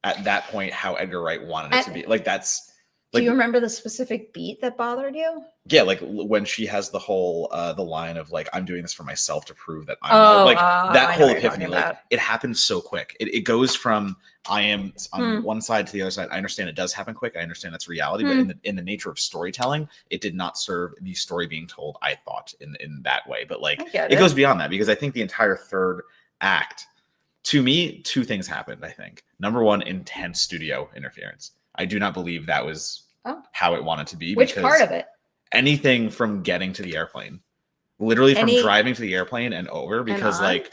at that point how Edgar Wright wanted it to be. Like that's... Do you remember the specific beat that bothered you? Yeah, like when she has the whole the line of like, I'm doing this for myself to prove that I'm that whole epiphany, like it happens so quick. It goes from I am on one side to the other side. I understand it does happen quick. I understand that's reality, but in the nature of storytelling, it did not serve the story being told, I thought, in that way. But like it goes beyond that, because I think the entire third act, to me, 2 things happened, I think. Number one, intense studio interference. I do not believe that was how it wanted to be. Which part of it? Anything from getting to the airplane, literally from driving to the airplane and over, because like,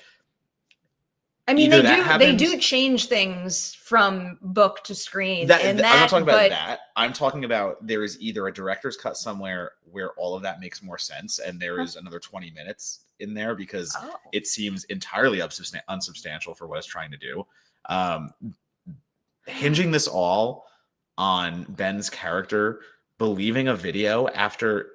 I mean, they do change things from book to screen. I'm not talking about that. I'm talking about there is either a director's cut somewhere where all of that makes more sense, and there is another 20 minutes in there because it seems entirely unsubstantial for what it's trying to do. Hinging this all on Ben's character believing a video after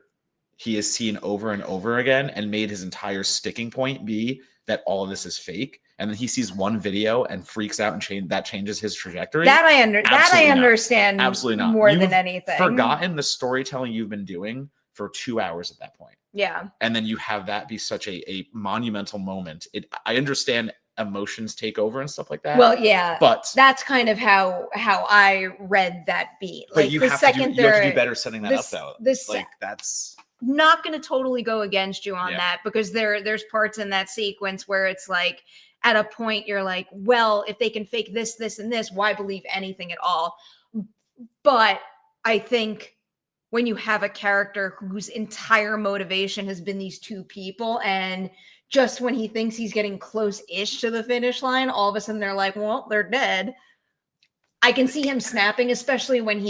he is seen over and over again and made his entire sticking point be that all of this is fake, and then he sees one video and freaks out and changes his trajectory. That I understand. Absolutely not. More than anything. Forgotten the storytelling you've been doing for 2 hours at that point. Yeah. And then you have that be such a monumental moment. I understand emotions take over and stuff like that. Well, yeah, but that's kind of how I read that beat. But like you the have second to do better setting that up though. Like that's not going to totally go against you on that, because there's parts in that sequence where it's like at a point you're like, well, if they can fake this and this, why believe anything at all? But I think when you have a character whose entire motivation has been these two people, and just when he thinks he's getting close-ish to the finish line, all of a sudden they're like, well, they're dead. I can see him snapping, especially when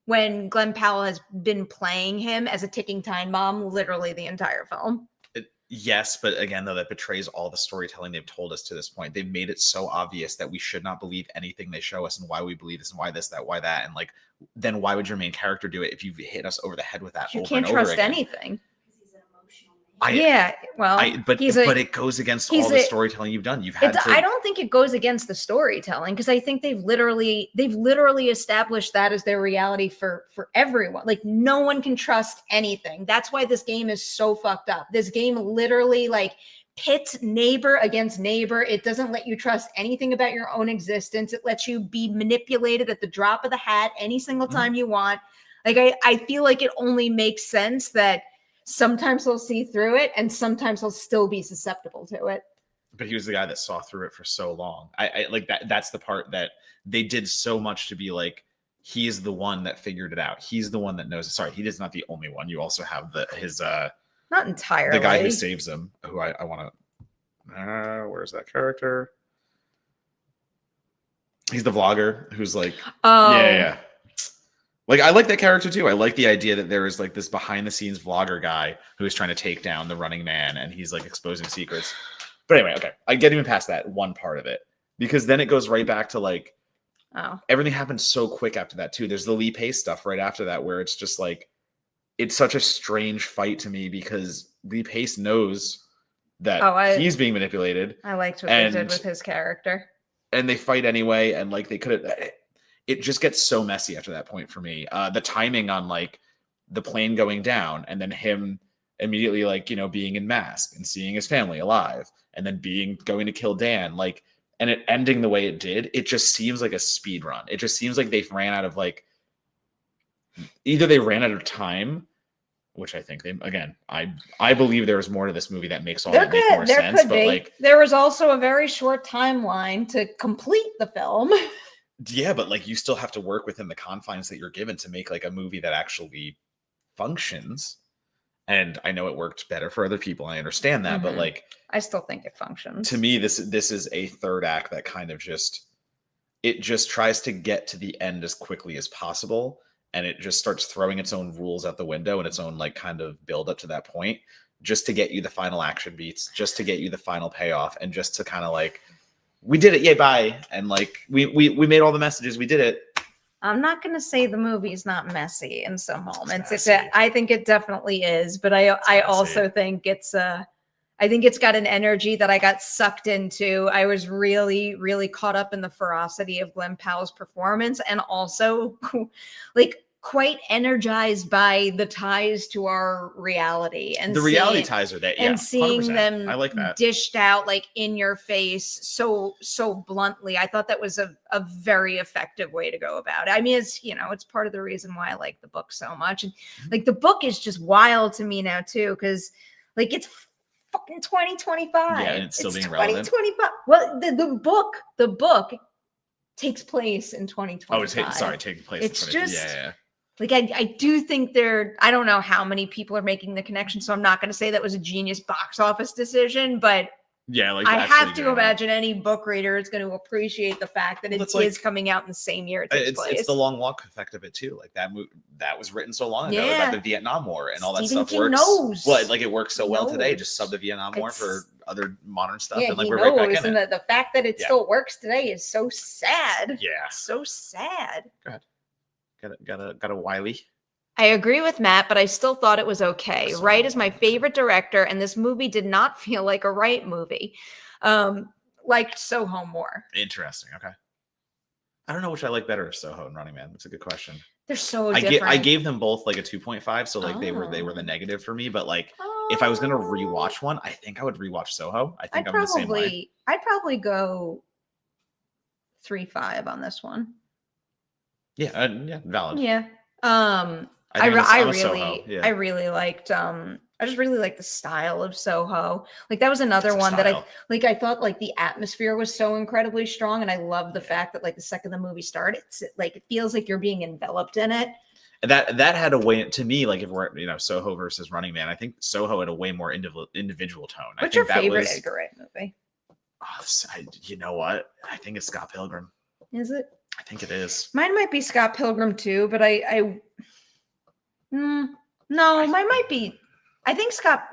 when Glen Powell has been playing him as a ticking time bomb literally the entire film. Yes, but again, though, that betrays all the storytelling they've told us to this point. They've made it so obvious that we should not believe anything they show us, and why we believe this, and why this, that, why that, and like, then why would your main character do it if you hit us over the head with that? You over can't and over trust again? anything. Because he's an emotional man. But it goes against all the storytelling you've done. I don't think it goes against the storytelling, because I think they've literally established that as their reality for everyone. Like, no one can trust anything. That's why this game is so fucked up. This game literally like pits neighbor against neighbor. It doesn't let you trust anything about your own existence. It lets you be manipulated at the drop of the hat any single time you want. Like, I feel like it only makes sense that sometimes he'll see through it and sometimes he'll still be susceptible to it. But he was the guy that saw through it for so long. I like that. That's the part that they did so much to be like, he is the one that figured it out. He's the one that knows. Sorry, he is not the only one. You also have his not entirely the guy who saves him, who I want to where's that character? He's the vlogger who's like, yeah. Like, I like that character too. I like the idea that there is like this behind the scenes vlogger guy who is trying to take down the running man, and he's like exposing secrets. But anyway, okay, I get even past that one part of it, because then it goes right back to like, everything happens so quick after that too. There's the Lee Pace stuff right after that, where it's just like, it's such a strange fight to me, because Lee Pace knows that he's being manipulated. I liked what they did with his character. And they fight anyway, and like they could have. It just gets so messy after that point for me. The timing on like the plane going down, and then him immediately like, you know, being in mask and seeing his family alive, and then going to kill Dan, like, and it ending the way it did, it just seems like a speed run. It just seems like they've ran out of like, either they ran out of time, which I think I believe there is more to this movie that makes all that make more sense. But like, there was also a very short timeline to complete the film. Yeah, but like, you still have to work within the confines that you're given to make like a movie that actually functions. And I know it worked better for other people. I understand that, but like, I still think it functions. To me, this is a third act that kind of just tries to get to the end as quickly as possible, and it just starts throwing its own rules out the window and its own like kind of build up to that point, just to get you the final action beats, just to get you the final payoff, and just to kind of like, we did it, yay, bye. And like, we made all the messages, we did it. I'm not going to say the movie's not messy in some moments. I think it definitely is, but I also think I think it's got an energy that I got sucked into. I was really, really caught up in the ferocity of Glen Powell's performance, and also like quite energized by the ties to our reality, and the reality ties are that, and seeing 100%. them I like that. dished out like in your face so bluntly. I thought that was a very effective way to go about it. I mean, it's, you know, it's part of the reason why I like the book so much. And like, the book is just wild to me now too, because like, it's fucking 2025. Yeah, and it's still being relevant. 2025. Well, the book takes place in 2025. Oh, taking place. It's just like, I do think I don't know how many people are making the connection, so I'm not going to say that was a genius box office decision, but yeah, like, I have to imagine any book reader is going to appreciate the fact that it is coming out in the same year it takes place. It's the long walk effect of it too. Like, that was written so long ago about the Vietnam War, and all that stuff works. Well, like, it works so well today. Just sub the Vietnam War for other modern stuff, and like, we're right back in it. The fact that it still works today is so sad. Yeah, so sad. Go ahead. Got a Wiley. I agree with Matt, but I still thought it was okay. Wright is my favorite director, and this movie did not feel like a Wright movie. Liked Soho more. Interesting. Okay. I don't know which I like better, Soho and Running Man. That's a good question. They're so different. I gave them both like a 2.5, so like they were the negative for me. But like, if I was gonna rewatch one, I think I would rewatch Soho. I think I'm the same way. I'd probably go 3.5 on this one. Yeah, valid. Yeah. I really liked I just really liked the style of Soho. Like, that was another one that I thought like the atmosphere was so incredibly strong, and I love the fact that like the second the movie starts, it feels like you're being enveloped in it. that had a way to me, like if we're Soho versus Running Man, I think Soho had a way more individual tone. What's I your think that favorite was, Edgar Wright movie? you know what? I think it's Scott Pilgrim. Is it? I think it is. Mine might be Scott Pilgrim too, but no, mine might be. I think Scott.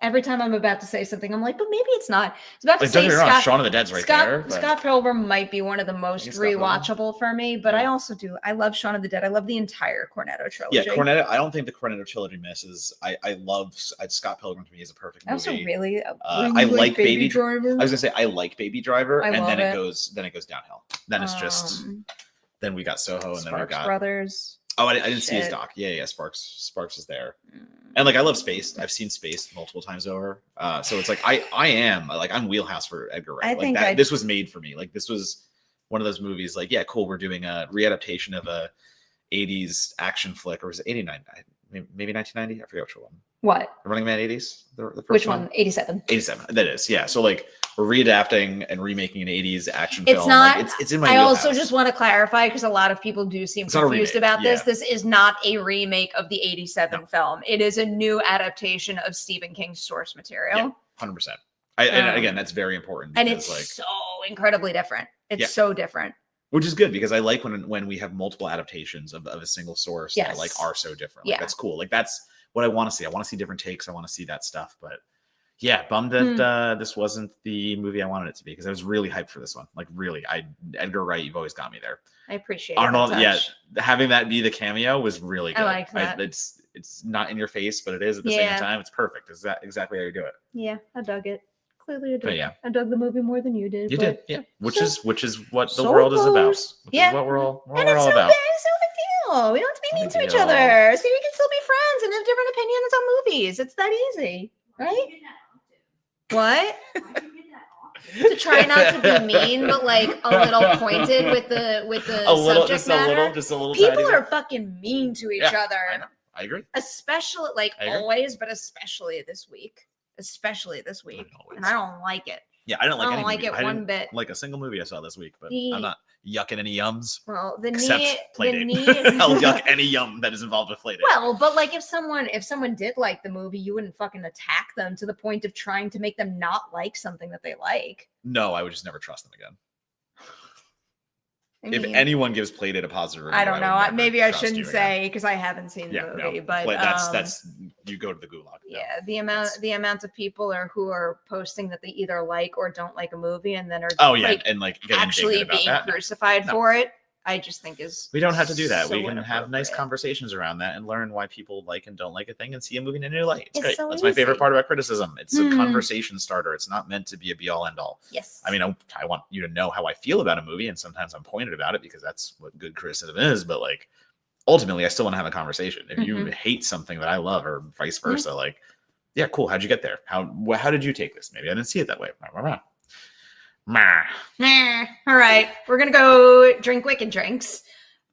Every time I'm about to say something, I'm like, but maybe it's not. It's about to Like, don't say get me wrong, Scott. Shaun of the Dead's right there. But Scott Pilgrim might be one of the most Scott Pilgrim. rewatchable for me, but Yeah. I also do. I love Shaun of the Dead. I love the entire Cornetto trilogy. Yeah, Cornetto. I don't think the Cornetto trilogy misses. I love Scott Pilgrim. To me is a perfect movie. I also really I like Baby Driver. I was gonna say I like Baby Driver, I and love then it. it goes downhill. Then it's just then we got Soho, and then we Sparks got Brothers. Oh, I didn't see his Shit. doc. Yeah, Sparks is there, and like I love Spaced. I've seen Spaced multiple times over. So it's like I'm wheelhouse for Edgar Wright. I think this was made for me. Like this was one of those movies. Like yeah, cool. We're doing a readaptation of a '80s action flick, or was it '89? Maybe 1990. I forget which one. What? Running Man '80s. The first Which one? 87. 87. That is, yeah. So like we're readapting and remaking an '80s action It's film. not. Like, it's in my. I wheelhouse. also just want to clarify because a lot of people do seem It's not a confused remake, about this. yeah. This is not a remake of the 87 No. film. It is a new adaptation of Stephen King's source material. Yeah, 100%. And again, that's very important. And because, it's so incredibly different. It's Yeah. so different. which is good because I like when we have multiple adaptations of a single source that like Yes. are so different. Like, Yeah. that's cool. Like that's what I want to see. I want to see different takes. I want to see that stuff. But yeah, bummed that this wasn't the movie I wanted it to be because I was really hyped for this one. Like really, Edgar Wright, you've always got me there. I appreciate Arnold, that yeah, touch. having that be the cameo was really good. I like that. It's not in your face, but it is at the Yeah. same time. It's perfect. Is that exactly how you do it? Yeah, I dug it. Clearly, I did. But yeah. I dug the movie more than you did. You but did, yeah. Which so- is what the so world is about. close. Which Yeah. is what we're all And it's so about. big. It's no big deal. We don't have to be No mean big to each deal. other. See, we can still be friends and have different opinions on movies. It's that easy, right? What? To try not to be mean, but like a little pointed with the A little, subject just matter. a little. People tiny are bit. fucking mean to each Yeah, I other, know. I agree. especially like I agree. always, but especially this week. And I don't like it. Yeah, I don't like I any don't like movie. it I one didn't bit. like a single movie I saw this week, but The- I'm not yucking any yums. Well, the Except need, Playdate. the need. I'll yuck any yum that is involved with Playdate. Well, but like if someone did like the movie, you wouldn't fucking attack them to the point of trying to make them not like something that they like. No, I would just never trust them again. I If mean, anyone gives Playdate a positive review, I don't would know. never Maybe I trust you shouldn't again. say because I haven't seen the Yeah, movie, no. but That's you go to the gulag. No. yeah, the amount of people who are posting that they either like or don't like a movie and then are Oh yeah, like, and like get actually indignant being about that. crucified No. for it. I just think is We don't have to do that. so We can have nice inappropriate. conversations around that and learn why people like and don't like a thing and see a movie in a new light. It's It's great. so That's my favorite easy. part about criticism. It's a Hmm. conversation starter. It's not meant to be a be all end all. Yes. I mean, I want you to know how I feel about a movie, and sometimes I'm pointed about it because that's what good criticism is. But like, ultimately, I still want to have a conversation. If you Mhm. hate something that I love, or vice versa, like, yeah, cool. How'd you get there? How did you take this? Maybe I didn't see it that way. Meh. Nah. All right, we're gonna go drink Wicked drinks.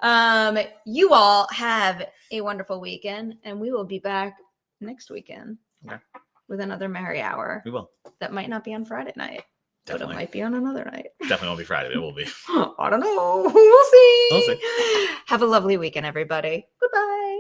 You all have a wonderful weekend, and we will be back next weekend Okay. with another Merri Hour. We will. That might not be on Friday night, but Definitely. it might be on another night. Definitely won't be Friday. It will be. I don't know. We'll see. We'll see. Have a lovely weekend, everybody. Goodbye.